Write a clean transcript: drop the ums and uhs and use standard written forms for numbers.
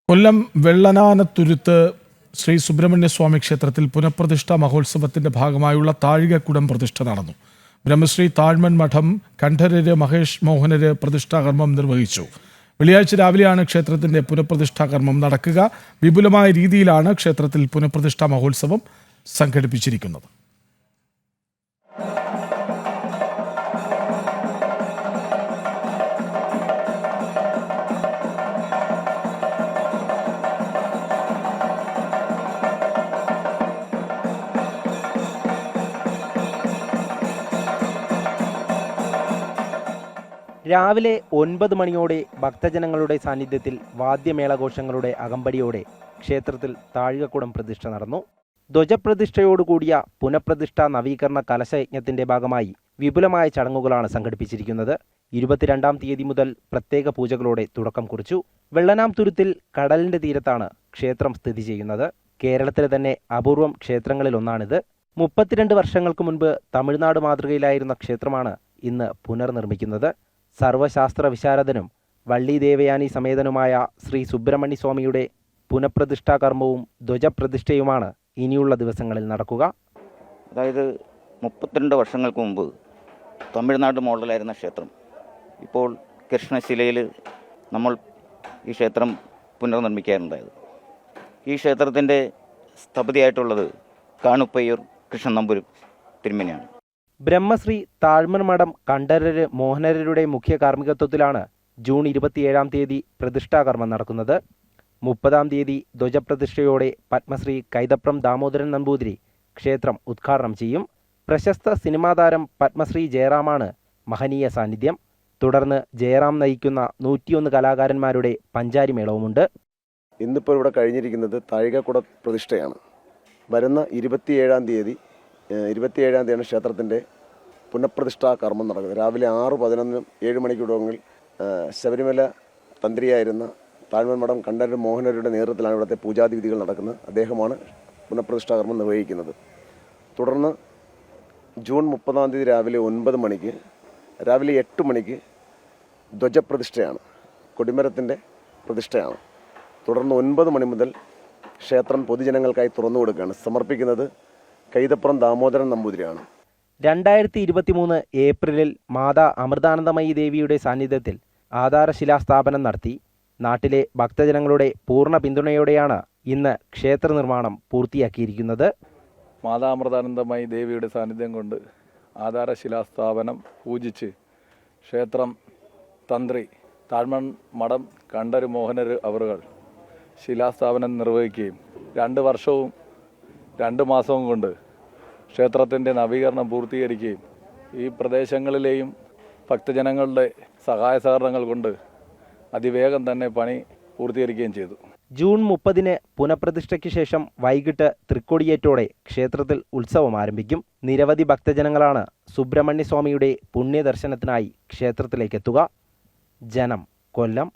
കൊല്ലം വെള്ളനാനത്തുരുത്ത് ശ്രീ സുബ്രഹ്മണ്യ സ്വാമി ക്ഷേത്രത്തിൽ പുനഃപ്രതിഷ്ഠാ മഹോത്സവത്തിന്റെ ഭാഗമായുള്ള താഴികക്കുടം പ്രതിഷ്ഠ നടന്നു. ബ്രഹ്മശ്രീ താഴ്മൺ മഠം കണ്ഠരര് മഹേഷ് മോഹനര് പ്രതിഷ്ഠാകർമ്മം നിർവഹിച്ചു. വെള്ളിയാഴ്ച രാവിലെയാണ് ക്ഷേത്രത്തിന്റെ പുനഃപ്രതിഷ്ഠാകർമ്മം നടക്കുക. വിപുലമായ രീതിയിലാണ് ക്ഷേത്രത്തിൽ പുനഃപ്രതിഷ്ഠാ മഹോത്സവം സംഘടിപ്പിച്ചിരിക്കുന്നത്. രാവിലെ 9 മണിയോടെ ഭക്തജനങ്ങളുടെ സാന്നിധ്യത്തിൽ വാദ്യമേളഘോഷങ്ങളുടെ അകമ്പടിയോടെ ക്ഷേത്രത്തിൽ താഴികക്കുടം പ്രതിഷ്ഠ നടന്നു. ധ്വജപ്രതിഷ്ഠയോടുകൂടിയ പുനഃപ്രതിഷ്ഠാ നവീകരണ കലശയജ്ഞത്തിന്റെ ഭാഗമായി വിപുലമായ ചടങ്ങുകളാണ് സംഘടിപ്പിച്ചിരിക്കുന്നത്. 22-ാം തീയതി മുതൽ പ്രത്യേക പൂജകളോടെ തുടക്കം കുറിച്ചു. വെള്ളനാംതുരുത്തിൽ കടലിന്റെ തീരത്താണ് ക്ഷേത്രം സ്ഥിതി ചെയ്യുന്നത്. കേരളത്തിലെ തന്നെ അപൂർവം ക്ഷേത്രങ്ങളിലൊന്നാണിത്. 32 വർഷങ്ങൾക്ക് മുൻപ് തമിഴ്നാട് മാതൃകയിലായിരുന്ന ക്ഷേത്രമാണ് ഇന്ന് പുനർനിർമ്മിക്കുന്നത്. സർവശാസ്ത്ര വിശാരദനും വള്ളി ദേവയാനി സമേതനുമായ ശ്രീ സുബ്രഹ്മണ്യ സ്വാമിയുടെ പുനഃപ്രതിഷ്ഠാ കർമ്മവും ധ്വജപ്രതിഷ്ഠയുമാണ് ഇനിയുള്ള ദിവസങ്ങളിൽ നടക്കുക. അതായത് 32 വർഷങ്ങൾക്ക് മുമ്പ് തമിഴ്നാട് മോഡലായിരുന്ന ക്ഷേത്രം ഇപ്പോൾ കൃഷ്ണശിലയിൽ നമ്മൾ ഈ ക്ഷേത്രം പുനർനിർമ്മിക്കാറുണ്ടായത്. ഈ ക്ഷേത്രത്തിൻ്റെ സ്ഥപതിയായിട്ടുള്ളത് കാണുപ്പയ്യൂർ കൃഷ്ണൻ നമ്പൂരി തിരുമേനിയാണ്. ബ്രഹ്മശ്രീ താഴ്മൺ മഠം കണ്ഠരര് മോഹനരുടെ മുഖ്യ കാർമ്മികത്വത്തിലാണ് ജൂൺ 27-ാം തീയതി പ്രതിഷ്ഠാകർമ്മം നടക്കുന്നത്. 30-ാം തീയതി ധ്വജപ്രതിഷ്ഠയോടെ പത്മശ്രീ കൈതപ്രം ദാമോദരൻ നമ്പൂതിരി ക്ഷേത്രം ഉദ്ഘാടനം ചെയ്യും. പ്രശസ്ത സിനിമാ താരം പത്മശ്രീ ജയറാമാണ് മഹനീയ സാന്നിധ്യം. തുടർന്ന് ജയറാം നയിക്കുന്ന 101 കലാകാരന്മാരുടെ പഞ്ചാരിമേളവുമുണ്ട്. ഇന്നിപ്പോൾ ഇവിടെ കഴിഞ്ഞിരിക്കുന്നത് താഴികക്കുട പ്രതിഷ്ഠയാണ്. വരുന്ന 27-ാം തീയതിയാണ് ക്ഷേത്രത്തിൻ്റെ പുനഃപ്രതിഷ്ഠാ കർമ്മം നടക്കുന്നത്. രാവിലെ 6, 11, 7 മണിക്കൂടങ്ങളിൽ ശബരിമല തന്ത്രിയായിരുന്ന താഴ്മൺ മഠം കണ്ഠരര് മോഹനരുടെ നേതൃത്വത്തിലാണ് ഇവിടുത്തെ പൂജാതി വിധികൾ നടക്കുന്നത്. അദ്ദേഹമാണ് പുനഃപ്രതിഷ്ഠാ കർമ്മം നിർവഹിക്കുന്നത്. തുടർന്ന് ജൂൺ 30-ാം തീയതി രാവിലെ 9 മണിക്ക്, രാവിലെ 8 മണിക്ക് ധ്വജപ്രതിഷ്ഠയാണ്, കൊടിമരത്തിൻ്റെ പ്രതിഷ്ഠയാണ്. തുടർന്ന് 9 മണി മുതൽ ക്ഷേത്രം പൊതുജനങ്ങൾക്കായി തുറന്നു കൊടുക്കുകയാണ്. സമർപ്പിക്കുന്നത് കൈതപ്രം ദാമോദരൻ നമ്പൂതിരിയാണ്. 2023 ഏപ്രിലിൽ മാതാ അമൃതാനന്ദമയി ദേവിയുടെ സാന്നിധ്യത്തിൽ ആധാരശിലാസ്ഥാപനം നടത്തി. നാട്ടിലെ ഭക്തജനങ്ങളുടെ പൂർണ്ണ പിന്തുണയോടെയാണ് ഇന്ന് ക്ഷേത്ര നിർമ്മാണം പൂർത്തിയാക്കിയിരിക്കുന്നത്. മാതാ അമൃതാനന്ദമയി ദേവിയുടെ സാന്നിധ്യം കൊണ്ട് ആധാരശിലാസ്ഥാപനം പൂജിച്ച് ക്ഷേത്രം തന്ത്രി താഴ്മൺ മഠം കണ്ഠരര് മോഹനര് അവറുകൾ ശിലാസ്ഥാപനം നിർവഹിക്കുകയും 2 വർഷവും 2 മാസവും കൊണ്ട് ക്ഷേത്രത്തിൻ്റെ നവീകരണം പൂർത്തീകരിക്കുകയും ഈ പ്രദേശങ്ങളിലെയും ഭക്തജനങ്ങളുടെ സഹായ സഹകരണങ്ങൾ കൊണ്ട് അതിവേഗം തന്നെ പണി പൂർത്തീകരിക്കുകയും ചെയ്തു. ജൂൺ 30-ന് പുനഃപ്രതിഷ്ഠയ്ക്ക് ശേഷം വൈകിട്ട് തൃക്കൊടിയേറ്റോടെ ക്ഷേത്രത്തിൽ ഉത്സവം ആരംഭിക്കും. നിരവധി ഭക്തജനങ്ങളാണ് സുബ്രഹ്മണ്യ സ്വാമിയുടെ പുണ്യദർശനത്തിനായി ക്ഷേത്രത്തിലേക്കെത്തുക. ജനം, കൊല്ലം.